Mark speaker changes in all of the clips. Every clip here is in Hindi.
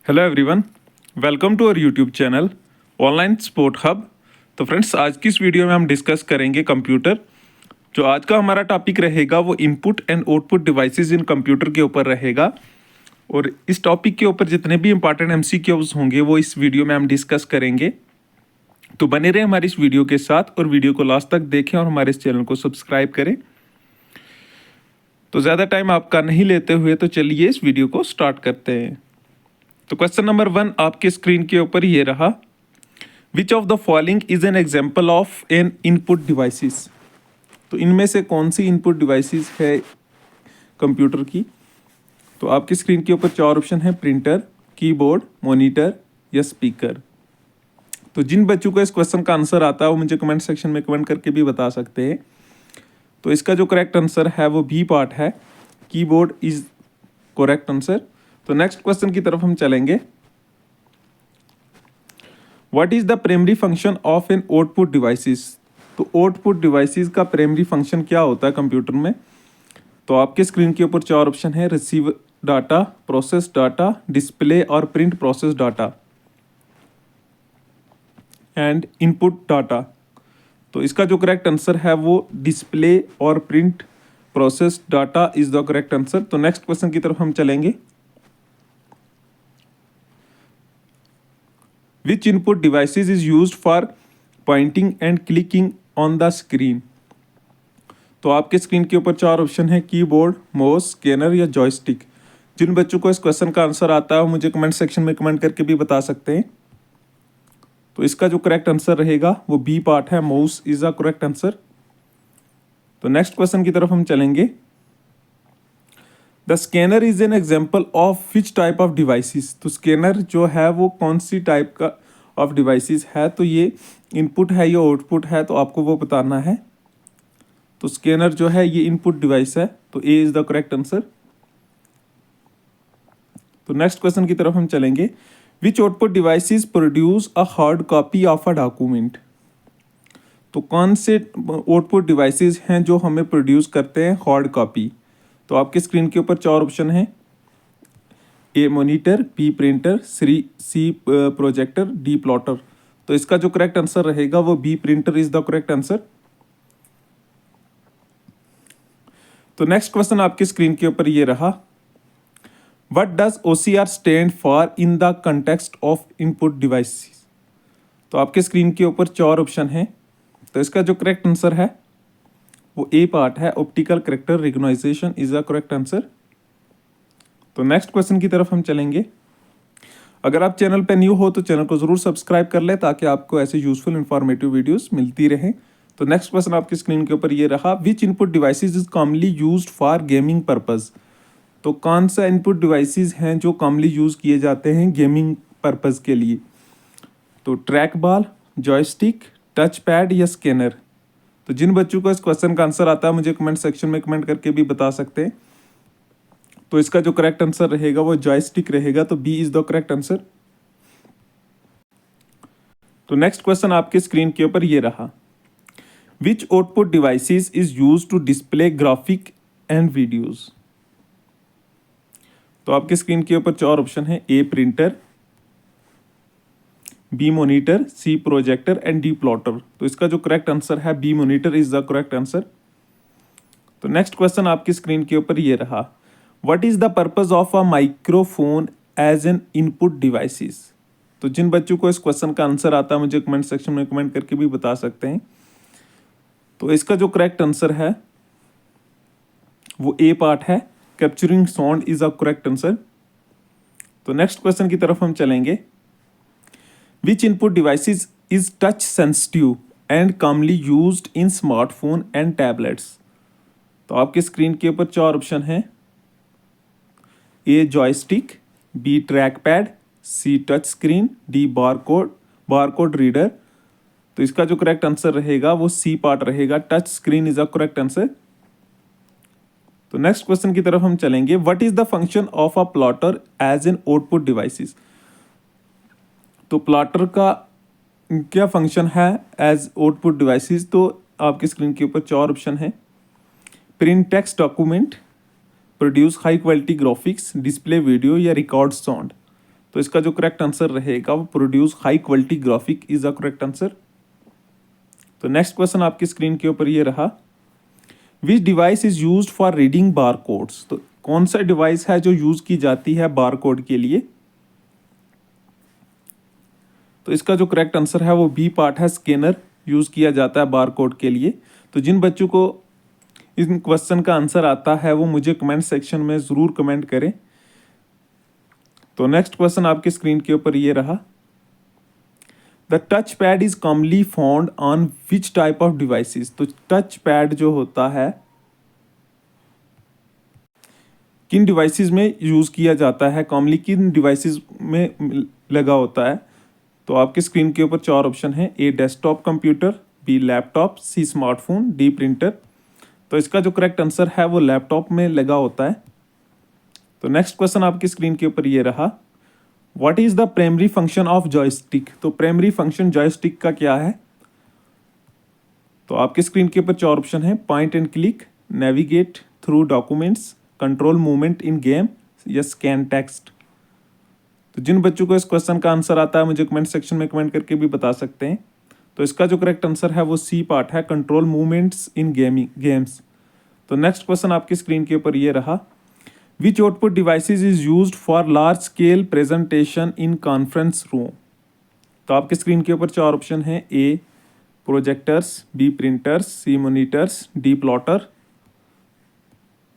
Speaker 1: Hello everyone, welcome to our YouTube channel online sport hub. तो फ्रेंड्स, आज की इस वीडियो में हम डिस्कस करेंगे कंप्यूटर। जो आज का हमारा टॉपिक रहेगा वो input and output devices in computer के ऊपर रहेगा। और इस टॉपिक के ऊपर जितने भी इंपॉर्टेंट एमसीक्यूज होंगे वो इस वीडियो में हम डिस्कस करेंगे। तो बने रहे हमारी इस वीडियो के साथ और वीडियो को लास्ट तक देखें और हमारे इस चैनल को सब्सक्राइब करें। तो ज़्यादा टाइम आपका नहीं लेते हुए तो चलिए इस वीडियो को स्टार्ट करते हैं। तो क्वेश्चन नंबर 1 आपके स्क्रीन के ऊपर ये रहा, which of the following is an example of N input devices. तो इनमें से कौन सी इनपुट डिवाइसेस है कंप्यूटर की। तो आपकी स्क्रीन के ऊपर 4 ऑप्शन है, प्रिंटर, कीबोर्ड, मॉनिटर या स्पीकर। तो जिन बच्चों को इस क्वेश्चन का आंसर आता है वो मुझे कमेंट सेक्शन में कमेंट करके भी बता सकते हैं। तो इसका जो करेक्ट आंसर है वो बी पार्ट है, कीबोर्ड इज करेक्ट आंसर। तो नेक्स्ट क्वेश्चन की तरफ हम चलेंगे। What is the primary function of N output devices. तो आउटपुट डिवाइसेस का प्राइमरी फंक्शन क्या होता है कंप्यूटर में। तो आपके स्क्रीन के ऊपर 4 ऑप्शन है, receive data, process data, display और print process data and input data. तो इसका जो करेक्ट आंसर है वो डिस्प्ले और print process data is the correct answer. तो नेक्स्ट क्वेश्चन की तरफ हम चलेंगे। Which input devices is used for pointing and clicking on the screen। तो आपके स्क्रीन के ऊपर 4 ऑप्शन है, कीबोर्ड, माउस, स्कैनर या जॉयस्टिक। जिन बच्चों को इस क्वेश्चन का आंसर आता है वो मुझे कमेंट सेक्शन में कमेंट करके भी बता सकते हैं। तो इसका जो करेक्ट आंसर रहेगा वो बी पार्ट है, mouse is a correct answer. तो नेक्स्ट क्वेश्चन की तरफ हम चलेंगे। The scanner is an example of which type of devices. तो स्कैनर जो है वो कौन सी टाइप का ऑफ डिवाइसेस है। तो ये इनपुट है या आउटपुट है, तो आपको वो बताना है। तो स्कैनर जो है ये इनपुट डिवाइस है, तो A is the correct answer. तो नेक्स्ट क्वेश्चन की तरफ हम चलेंगे। Which output devices produce a hard copy of a document. तो कौन से आउटपुट डिवाइसेस हैं जो हमें प्रोड्यूस करते हैं हार्ड कॉपी। तो आपके स्क्रीन के ऊपर 4 ऑप्शन हैं, A monitor, B printer, C projector, D plotter. तो इसका जो करेक्ट आंसर रहेगा वो B printer is the correct answer. तो नेक्स्ट क्वेश्चन आपकी स्क्रीन के ऊपर ये रहा, what does OCR stand for in the context of input devices. तो आपके स्क्रीन के ऊपर 4 ऑप्शन हैं। तो इसका जो करेक्ट आंसर है वो ए पार्ट है, optical character recognition is the correct answer. तो नेक्स्ट क्वेश्चन की तरफ हम चलेंगे। अगर आप चैनल पे न्यू हो तो चैनल को जरूर सब्सक्राइब कर ले ताकि आपको ऐसे यूजफुल इंफॉर्मेटिव वीडियोस मिलती रहे। तो नेक्स्ट क्वेश्चन आपकी स्क्रीन के ऊपर ये रहा, which input devices is commonly used for gaming purpose. तो कौन सा इनपुट डिवाइसेस हैं जो कॉमनली यूज किए जाते हैं गेमिंग पर्पस के लिए। तो track ball, joystick, touch pad या स्कैनर। तो जिन बच्चों को इस क्वेश्चन का आंसर आता है मुझे कमेंट सेक्शन में कमेंट करके भी बता सकते हैं। तो इसका जो करेक्ट आंसर रहेगा वो जॉयस्टिक रहेगा, तो B is the correct answer. तो नेक्स्ट क्वेश्चन आपके स्क्रीन के ऊपर ये रहा, which output devices is used to display graphic and videos. तो आपके स्क्रीन के ऊपर 4 ऑप्शन है, A printer, B monitor, C projector and D plotter. तो इसका जो करेक्ट आंसर है B monitor is the correct answer. तो नेक्स्ट क्वेश्चन आपकी स्क्रीन के ऊपर ये रहा, what is the purpose of a microphone as an input devices. तो जिन बच्चों को इस क्वेश्चन का आंसर आता है मुझे कमेंट सेक्शन में कमेंट करके भी बता सकते हैं। तो इसका जो करेक्ट आंसर है वो ए पार्ट है, capturing sound is a correct answer. तो नेक्स्ट क्वेश्चन की तरफ हम चलेंगे। Which input devices is touch sensitive and commonly used in smartphone and tablets। तो आपके स्क्रीन के ऊपर 4 ऑप्शन हैं, A joystick, B track pad, C touch screen, D barcode reader. तो इसका जो करेक्ट आंसर रहेगा वो सी पार्ट रहेगा, touch screen is a correct answer. तो नेक्स्ट क्वेश्चन की तरफ हम चलेंगे, what is the function of a plotter as an output devices. तो प्लॉटर का क्या फंक्शन है एज आउटपुट डिवाइसेस। तो आपकी स्क्रीन के ऊपर 4 ऑप्शन है, print text document, produce high quality graphics, display video या रिकॉर्ड साउंड। तो इसका जो करेक्ट आंसर रहेगा वो produce high quality graphic is the correct answer. तो नेक्स्ट क्वेश्चन आपकी स्क्रीन के ऊपर ये रहा, which device is used for reading bar codes. तो कौन सा डिवाइस है जो यूज की जाती है बार कोड के लिए। तो इसका जो करेक्ट आंसर है वो बी पार्ट है, स्कैनर यूज किया जाता है बार कोड के लिए। तो जिन बच्चों को इस क्वेश्चन का आंसर आता है वो मुझे कमेंट सेक्शन में जरूर कमेंट करें। तो नेक्स्ट क्वेश्चन आपके स्क्रीन के ऊपर ये रहा, the touch pad is commonly found on which type of devices. तो टच पैड जो होता है किन डिवाइसेस में यूज किया जाता है, कॉमनली किन डिवाइसेस में लगा होता है। तो आपके स्क्रीन के ऊपर 4 ऑप्शन है, A desktop computer, B laptop, C smartphone, D printer. तो इसका जो करेक्ट आंसर है वो लैपटॉप में लगा होता है। तो नेक्स्ट क्वेश्चन आपकी स्क्रीन के ऊपर ये रहा, what is the primary function of joystick. तो प्राइमरी फंक्शन जॉयस्टिक का क्या है। तो आपके स्क्रीन के ऊपर 4 ऑप्शन है, point and click, navigate through documents, control movement in game या स्कैन टेक्स्ट। तो जिन बच्चों को इस क्वेश्चन का आंसर आता है मुझे कमेंट सेक्शन में कमेंट करके भी बता सकते हैं। तो इसका जो करेक्ट आंसर है वो सी पार्ट है, कंट्रोल मूवमेंट्स इन गेम्स। तो नेक्स्ट क्वेश्चन आपकी स्क्रीन के ऊपर ये रहा, which output devices is used for large scale presentation in conference room. तो आपके स्क्रीन के ऊपर 4 ऑप्शन है, A projectors, B printers, C monitors, D plotter.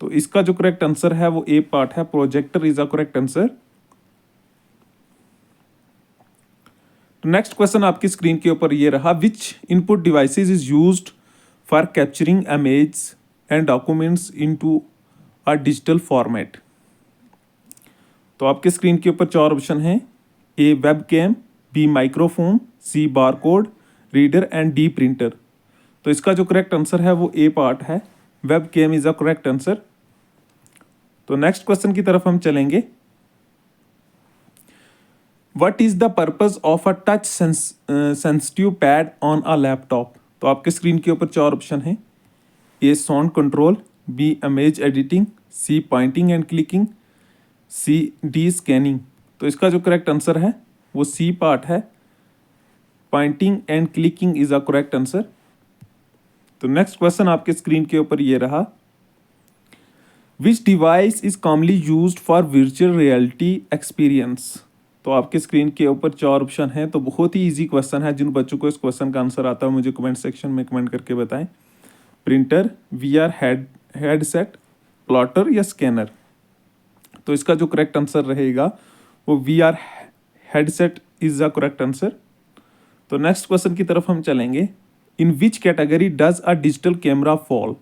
Speaker 1: तो इसका जो करेक्ट आंसर है वो ए पार्ट है, projector is the correct answer. तो नेक्स्ट क्वेश्चन आपकी स्क्रीन के ऊपर ये रहा, which input devices is used for capturing image and documents into a digital format. तो आपके स्क्रीन के ऊपर 4 ऑप्शन हैं, A web cam, B microphone, C barcode reader and D printer. तो इसका जो करेक्ट आंसर है वो ए पार्ट है, web cam is the correct answer. तो नेक्स्ट क्वेश्चन की तरफ हम चलेंगे, what is the purpose of a touch sensitive pad on a laptop. तो आपके स्क्रीन के ऊपर 4 ऑप्शन हैं, A sound control, B image editing, C pointing and clicking, C D scanning. तो इसका जो करेक्ट आंसर है वो सी पार्ट है, pointing and clicking is a correct answer. तो नेक्स्ट क्वेश्चन आपके स्क्रीन के ऊपर ये रहा, which device is commonly used for virtual reality experience. तो आपके स्क्रीन के ऊपर 4 ऑप्शन हैं। तो बहुत ही इजी क्वेश्चन है, जिन बच्चों को इस क्वेश्चन का आंसर आता है मुझे कमेंट सेक्शन में कमेंट करके बताएं। प्रिंटर, वीआर हेडसेट, प्लॉटर या स्कैनर। तो इसका जो करेक्ट आंसर रहेगा वो VR headset is the correct answer. तो नेक्स्ट क्वेश्चन की तरफ हम चलेंगे, in which category does a digital camera fall.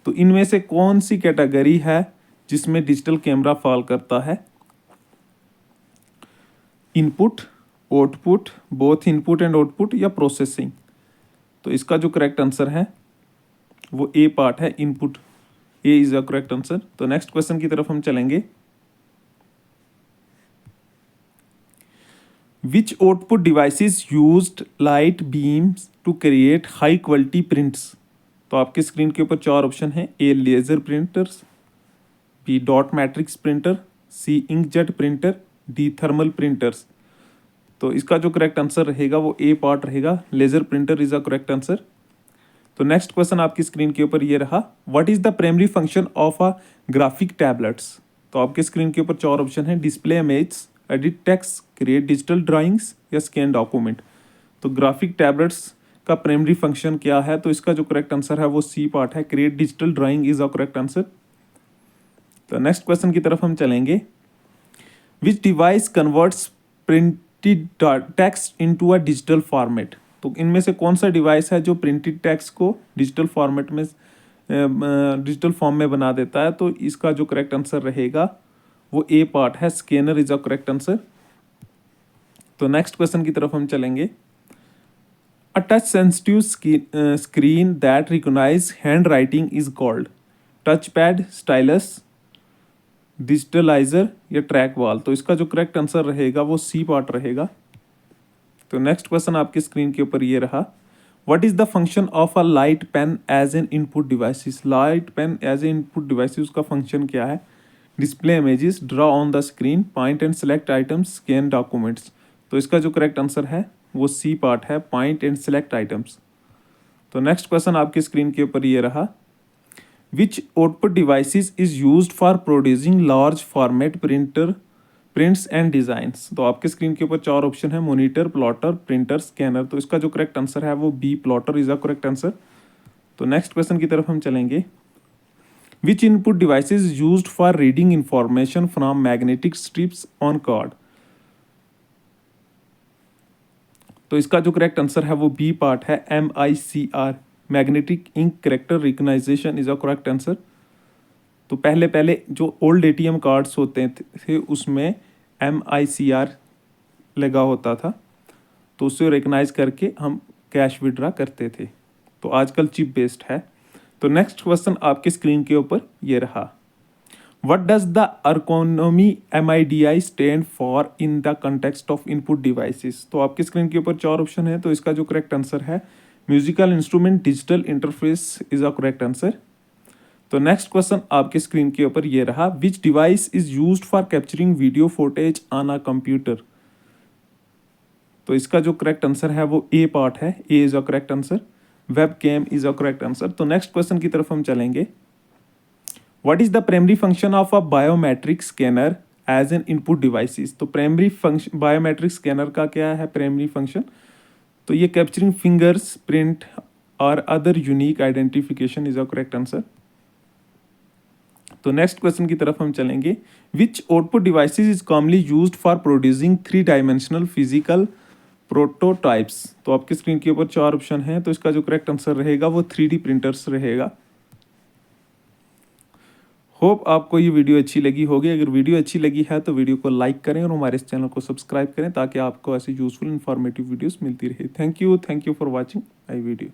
Speaker 1: तो इनमें से कौन सी कैटेगरी है जिसमें डिजिटल कैमरा फॉल करता है। Input, output, both input and output या प्रोसेसिंग। तो इसका जो करेक्ट आंसर है वो ए पार्ट है, input, A is the correct answer. तो नेक्स्ट क्वेश्चन की तरफ हम चलेंगे, which output devices used light beams to create high quality prints. तो आपके स्क्रीन के ऊपर 4 ऑप्शन है, A laser printers, B dot matrix printer, C inkjet printer, D thermal printers. तो इसका जो करेक्ट आंसर रहेगा वो ए पार्ट रहेगा, laser printer is the correct answer. तो नेक्स्ट क्वेश्चन आपकी स्क्रीन के ऊपर ये रहा, what is the primary function of a graphic tablets. तो आपके स्क्रीन के ऊपर 4 ऑप्शन है, display image, edit text, create digital drawings या स्कैन डॉक्यूमेंट। तो ग्राफिक टैबलेट्स का प्राइमरी फंक्शन क्या है। तो इसका जो करेक्ट आंसर है वो सी पार्ट है, create digital drawing is the correct answer. तो नेक्स्ट क्वेश्चन की तरफ हम चलेंगे, विच device converts printed text into a digital format. तो इनमें से कौन सा डिवाइस है जो प्रिंटेड टेक्स्ट को डिजिटल फॉर्मेट में डिजिटल फॉर्म में बना देता है। तो इसका जो करेक्ट आंसर रहेगा वो ए पार्ट है, scanner is the correct answer. तो नेक्स्ट क्वेश्चन की तरफ हम चलेंगे, a touch sensitive screen that recognize hand writing is called. Touch pad, stylus, digitalizer या ट्रैक वॉल। तो इसका जो करेक्ट आंसर रहेगा वो सी पार्ट रहेगा। तो नेक्स्ट क्वेश्चन आपकी स्क्रीन के ऊपर ये रहा, what is the function of a light pen as an input device. Light pen as a input device, उसका फंक्शन क्या है। Display images, draw on the screen, point and select items, scan documents. तो इसका जो करेक्ट आंसर है वो सी पार्ट है, पॉइंट एंड सेलेक्ट आइटम्स। तो नेक्स्ट क्वेश्चन आपकी स्क्रीन के ऊपर ये रहा, which output devices is used for producing large format prints and designs. तो आपके स्क्रीन के ऊपर चार ऑप्शन है, मॉनिटर, प्लॉटर, प्रिंटर, स्कैनर। तो इसका जो करेक्ट आंसर है वो B, plotter is the correct answer. तो नेक्स्ट क्वेश्चन की तरफ हम चलेंगे, which input devices used for reading information from magnetic strips on card. तो इसका जो करेक्ट आंसर है वो बी पार्ट है, MICR, magnetic ink character recognization is a correct answer. तो पहले पहले जो ओल्ड ATM कार्ड्स होते थे उसमें MICR लगा होता था, तो उससे रिकग्नाइज करके हम कैश विड्रा करते थे। तो आजकल चिप बेस्ड है। तो नेक्स्ट क्वेश्चन आपके स्क्रीन के ऊपर ये रहा, व्हाट डज द अर्कोनॉमी MIDI stand for in the context of input devices. तो आपके स्क्रीन के ऊपर चार ऑप्शन है, तो इसका जो करेक्ट आंसर है musical instrument digital interface is a correct answer. तो नेक्स्ट क्वेश्चन आपके स्क्रीन के ऊपर ये रहा, which device is used for capturing video footage on a computer. तो इसका जो करेक्ट आंसर है वो ए पार्ट है, A is a correct answer, web cam is a correct answer. तो नेक्स्ट क्वेश्चन की तरफ हम चलेंगे, what is the primary function of a biometric scanner as an input devices. तो प्राइमरी फंक्शन बायोमेट्रिक स्कैनर का क्या है प्राइमरी फंक्शन, तो ये कैप्चरिंग फिंगर्स प्रिंट और other unique identification is a correct answer. तो नेक्स्ट क्वेश्चन की तरफ हम चलेंगे, which output devices is commonly used for producing 3 dimensional physical prototypes. तो आपके स्क्रीन के ऊपर चार ऑप्शन हैं, तो इसका जो करेक्ट आंसर रहेगा वो 3D प्रिंटर्स रहेगा। होप आपको ये वीडियो अच्छी लगी होगी। अगर वीडियो अच्छी लगी है तो वीडियो को लाइक करें और हमारे इस चैनल को सब्सक्राइब करें ताकि आपको ऐसे यूजफुल इंफॉर्मेटिव वीडियोस मिलती रहे। Thank you for watching my video.